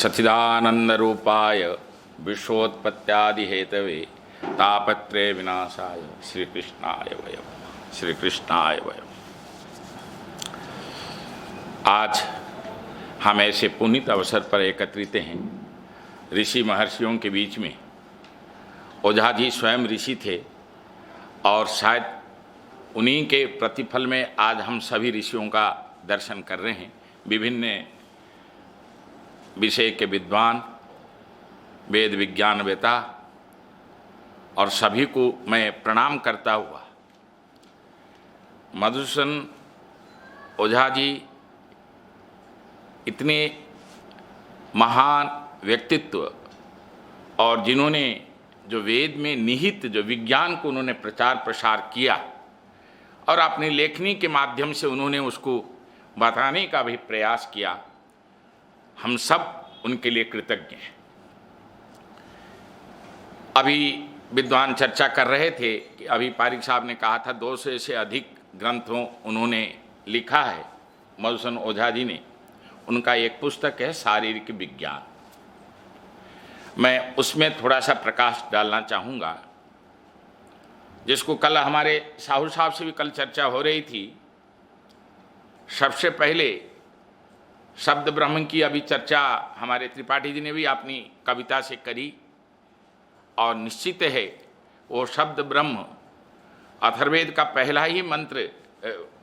सच्चिदानंद रूपाय विश्वोत्पत्त्यादि Hathaway तापत्रय विनाशाय श्री कृष्णाय वयम। श्री कृष्णाय वयम। आज हम ऐसे पुनीत अवसर पर एकत्रित हैं ऋषि महर्षियों के बीच में। ओझा जी स्वयं ऋषि थे और शायद उन्हीं के प्रतिफल में आज हम सभी ऋषियों का दर्शन कर रहे हैं। विभिन्न विषय के विद्वान, वेद विज्ञानवेता और सभी को मैं प्रणाम करता हुआ, मधुसूदन ओझा जी इतने महान व्यक्तित्व और जिन्होंने जो वेद में निहित जो विज्ञान को उन्होंने प्रचार प्रसार किया और अपनी लेखनी के माध्यम से उन्होंने उसको बताने का भी प्रयास किया, हम सब उनके लिए कृतज्ञ हैं। अभी विद्वान चर्चा कर रहे थे कि अभी पारिक साहब ने कहा था 200 से अधिक ग्रंथों उन्होंने लिखा है मधुसूदन ओझा जी ने। उनका एक पुस्तक है शारीरिक विज्ञान। मैं उसमें थोड़ा सा प्रकाश डालना चाहूँगा, जिसको कल हमारे साहू साहब से भी कल चर्चा हो रही थी। सबसे पहले शब्द ब्रह्म की अभी चर्चा हमारे त्रिपाठी जी ने भी अपनी कविता से करी, और निश्चित है वो शब्द ब्रह्म अथर्ववेद का पहला ही मंत्र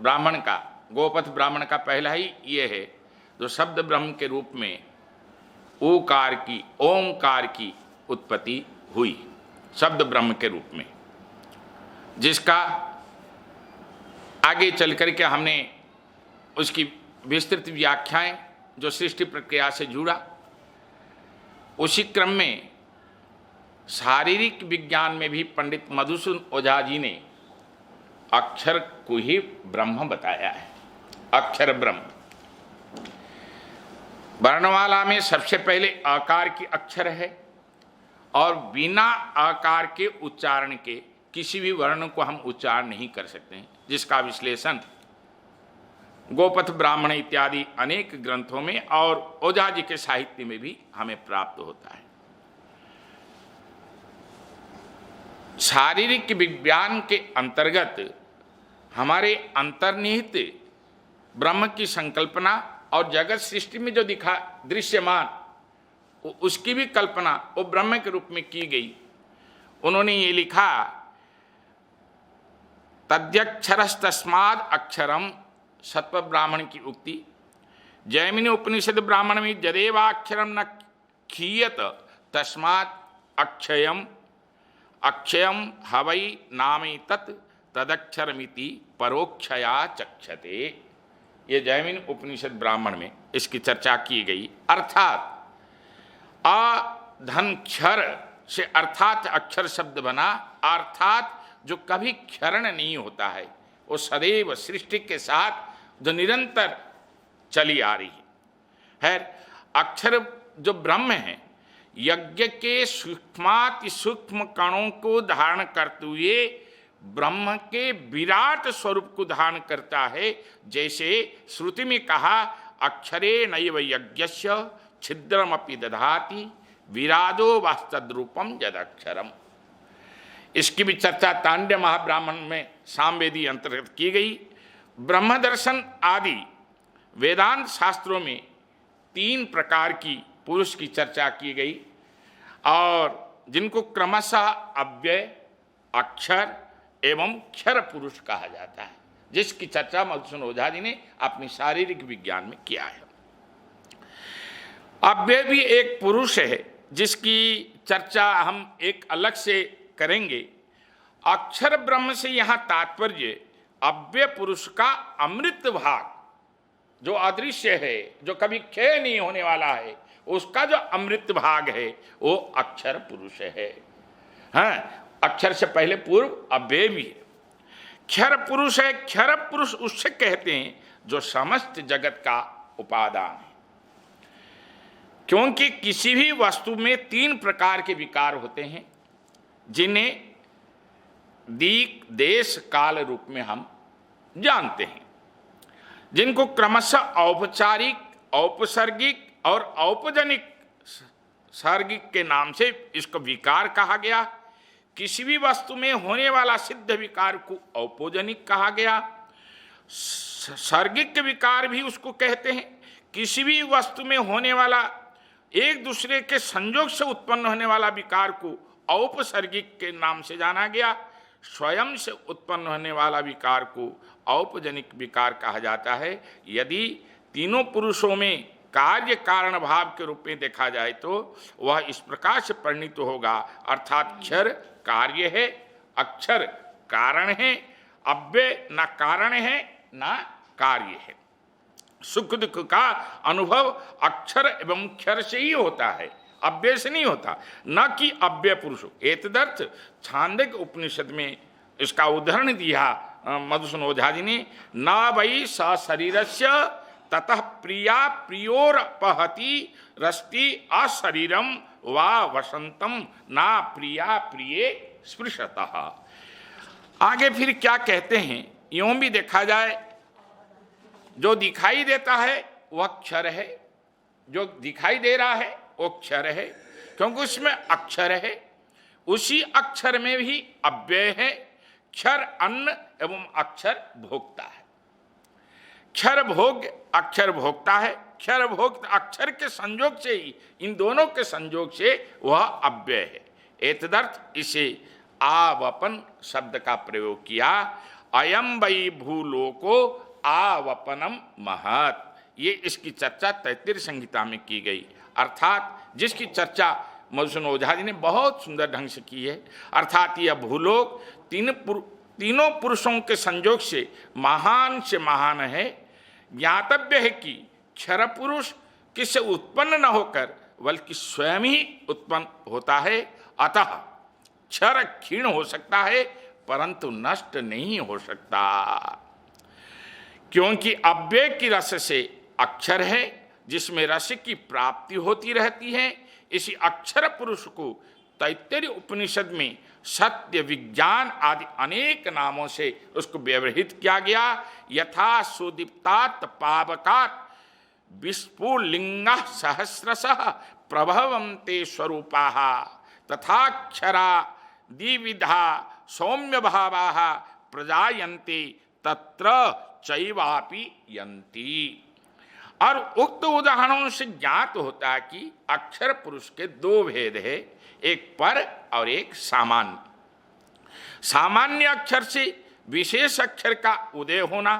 ब्राह्मण का, गोपथ ब्राह्मण का पहला ही ये है जो शब्द ब्रह्म के रूप में ओंकार की उत्पत्ति हुई शब्द ब्रह्म के रूप में, जिसका आगे चल कर के हमने उसकी विस्तृत व्याख्याएं जो सृष्टि प्रक्रिया से जुड़ा। उसी क्रम में शारीरिक विज्ञान में भी पंडित मधुसूदन ओझा जी ने अक्षर को ही ब्रह्म बताया है। अक्षर ब्रह्म वर्णमाला में सबसे पहले आकार की अक्षर है, और बिना आकार के उच्चारण के किसी भी वर्ण को हम उच्चारण नहीं कर सकते हैं, जिसका विश्लेषण गोपथ ब्राह्मण इत्यादि अनेक ग्रंथों में और ओझा जी के साहित्य में भी हमें प्राप्त होता है। शारीरिक विज्ञान के अंतर्गत हमारे अंतर्निहित ब्रह्म की संकल्पना और जगत सृष्टि में जो दिखा दृश्यमान उसकी भी कल्पना वो ब्रह्म के रूप में की गई। उन्होंने ये लिखा, तद्यक्षरस्तस्माद् अक्षरम, सत्व ब्राह्मण की उक्ति। जैमिनी उपनिषद ब्राह्मण में यदेवाक्षरम न क्षीयत तस्मात् अक्षयम अक्षयम हवै नामे तत् तदक्षरमिति परोक्षया चक्षते। ये जैमिनी उपनिषद ब्राह्मण में इसकी चर्चा की गई। अर्थात अधन क्षर से अर्थात अक्षर शब्द बना, अर्थात जो कभी क्षरण नहीं होता है, वो सदैव सृष्टि के साथ जो निरंतर चली आ रही है। अक्षर जो ब्रह्म है, यज्ञ के सूक्ष्माति सूक्ष्म कणों को धारण करते हुए ब्रह्म के विराट स्वरूप को धारण करता है। जैसे श्रुति में कहा, अक्षरे नैव यज्ञस्य छिद्रमपि दधाति विराजो वास्तद्रूपम यदक्षरम। इसकी भी चर्चा तांड्य महाब्राह्मण में सामवेदी अंतर्गत की गई। ब्रह्म दर्शन आदि वेदांत शास्त्रों में 3 प्रकार की पुरुष की चर्चा की गई, और जिनको क्रमशः अव्यय, अक्षर एवं क्षर पुरुष कहा जाता है, जिसकी चर्चा मधुसूदन ओझा जी ने अपनी शारीरिक विज्ञान में किया है। अव्यय भी एक पुरुष है, जिसकी चर्चा हम एक अलग से करेंगे। अक्षर ब्रह्म से यहाँ तात्पर्य अव्यय पुरुष का अमृत भाग, जो अदृश्य है, जो कभी क्षय नहीं होने वाला है, उसका जो अमृत भाग है वो अक्षर पुरुष है। हाँ, अक्षर से पहले पूर्व अव्यय भी है। क्षर पुरुष है। क्षर पुरुष उससे कहते हैं जो समस्त जगत का उपादान है, क्योंकि किसी भी वस्तु में 3 प्रकार के विकार होते हैं, जिन्हें दिक, देश, काल रूप में हम जानते हैं, जिनको क्रमशः औपचारिक, औपसर्गिक और औपजनिक सार्गिक के नाम से इसको विकार कहा गया। किसी भी वस्तु में होने वाला सिद्ध विकार को औपोजनिक कहा गया। सार्गिक विकार भी उसको कहते हैं। किसी भी वस्तु में होने वाला एक दूसरे के संयोग से उत्पन्न होने वाला विकार को औपसर्गिक के नाम से जाना गया। स्वयं से उत्पन्न होने वाला विकार को औपजनिक विकार कहा जाता है। यदि तीनों पुरुषों में कार्य कारण भाव के रूप में देखा जाए तो वह इस प्रकार से परिणित होगा, अर्थात क्षर कार्य है, अक्षर कारण है, अव्यय न कारण है न कार्य है। सुख दुख का अनुभव अक्षर एवं क्षर से ही होता है, अव्यय से नहीं होता, न कि अव्यय पुरुष। एतदर्थ छांदोग्य उपनिषद में इसका उदाहरण दिया मधुसूदन ओझा जी ने, न वै सशरीरस्य ततः प्रिया प्रियोरपहति रस्ति अशरीरम वा वसंतम ना प्रिया प्रिये स्पृशतः। आगे फिर क्या कहते हैं, यूं भी देखा जाए जो दिखाई देता है वह क्षर है, जो दिखाई दे रहा है वो क्षर है, क्योंकि उसमें अक्षर है। उसी अक्षर में भी अव्यय है। क्षर अन्न एवं अक्षर भोक्ता है। क्षर भोग्य अक्षर भोक्ता है। क्षर भोक्त अक्षर के संयोग से ही, इन दोनों के संयोग से वह अव्यय है। एतदर्थ इसे आवपन शब्द का प्रयोग किया। अयम वै भूलोको आवपनम महत्। ये इसकी चर्चा तैत्तिरीय संहिता में की गई, अर्थात जिसकी चर्चा मधुसूदन ओझा जी ने बहुत सुंदर ढंग से की है। अर्थात यह भूलोक तीनों पुरुषों के संयोग से महान है। ज्ञातव्य है कि क्षर पुरुष किससे उत्पन्न न होकर बल्कि स्वयं ही उत्पन्न होता है। अतः क्षर क्षीण हो सकता है परंतु नष्ट नहीं हो सकता, क्योंकि अव्यय की रस से अक्षर है जिसमें रस की प्राप्ति होती रहती है। इसी अक्षर पुरुष को तैत्तिरीय उपनिषद में सत्य, विज्ञान आदि अनेक नामों से उसको व्यवहित किया गया। यथा सुदीप्तात् पावकात् विस्फुलिंगः सहस्रशः प्रभवन्ते स्वरूपाः तथा क्षरा द्विविधा सौम्य भावाः प्रजायन्ते तत्र चैवापि यन्ति। और उक्त उदाहरणों से ज्ञात होता है कि अक्षर पुरुष के दो भेद है, एक पर और एक सामान्य। सामान्य अक्षर से विशेष अक्षर का उदय होना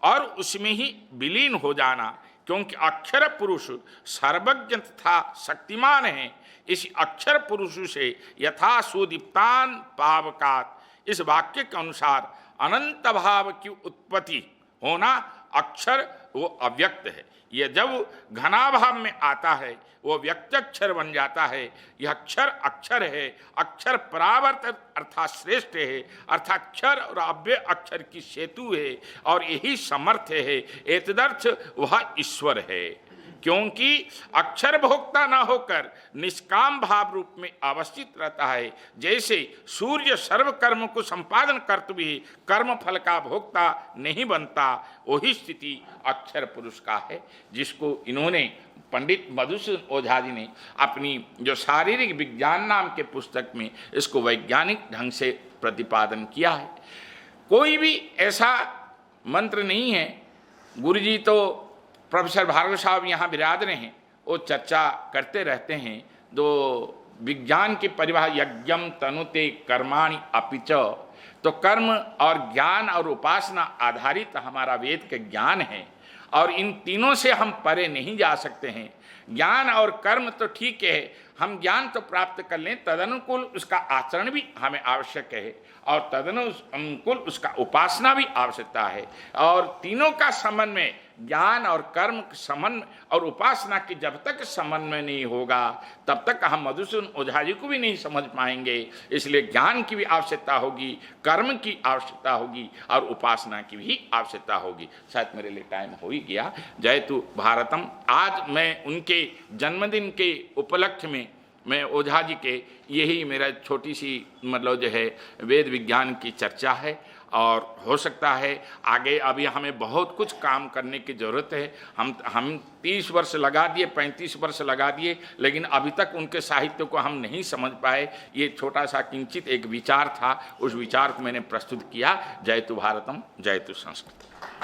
और उसमें ही विलीन हो जाना, क्योंकि अक्षर पुरुष सर्वज्ञ तथा शक्तिमान है। इस अक्षर पुरुष से यथा सुदीप्तान पावकात, इस वाक्य के अनुसार अनंत भाव की उत्पत्ति होना। अक्षर वो अव्यक्त है, यह जब घनाभाव में आता है वो व्यक्ताक्षर बन जाता है। यह क्षर अक्षर है, अक्षर परावर्तित अर्थात श्रेष्ठ है, अर्थात क्षर और अव्यय अक्षर की सेतु है और यही समर्थ है। एतदर्थ वह ईश्वर है, क्योंकि अक्षर भोक्ता ना होकर निष्काम भाव रूप में अवस्थित रहता है। जैसे सूर्य सर्व कर्म को संपादन करते हुए कर्म फल का भोक्ता नहीं बनता, वही स्थिति अक्षर पुरुष का है, जिसको इन्होंने पंडित मधुसूदन ओझा जी ने अपनी जो शारीरिक विज्ञान नाम के पुस्तक में इसको वैज्ञानिक ढंग से प्रतिपादन किया है। कोई भी ऐसा मंत्र नहीं है। गुरुजी तो प्रोफेसर भार्गव साहब यहाँ विराज रहे हैं, वो चर्चा करते रहते हैं। दो विज्ञान की परिभाषा यज्ञम तनुते कर्माणि अपिच, तो कर्म और ज्ञान और उपासना आधारित हमारा वेद का ज्ञान है और इन तीनों से हम परे नहीं जा सकते हैं। ज्ञान और कर्म तो ठीक है, हम ज्ञान तो प्राप्त कर लें, तदनुकूल उसका आचरण भी हमें आवश्यक है और तदनुकूल उसका उपासना भी आवश्यकता है। और तीनों का समन्वय, ज्ञान और कर्म समन्वय और उपासना की जब तक समन्वय नहीं होगा तब तक हम मधुसूदन ओझा जी को भी नहीं समझ पाएंगे। इसलिए ज्ञान की भी आवश्यकता होगी, कर्म की आवश्यकता होगी और उपासना की भी आवश्यकता होगी। शायद मेरे लिए टाइम हो ही गया। जयतु भारतम। आज मैं उनके जन्मदिन के उपलक्ष्य में मैं ओझा जी के यही मेरा छोटी सी मतलब जो है वेद विज्ञान की चर्चा है और हो सकता है आगे अभी हमें बहुत कुछ काम करने की ज़रूरत है। हम 30 वर्ष लगा दिए, 35 वर्ष लगा दिए, लेकिन अभी तक उनके साहित्य को हम नहीं समझ पाए। ये छोटा सा किंचित एक विचार था, उस विचार को मैंने प्रस्तुत किया। जयतु भारतम, जयतु संस्कृत।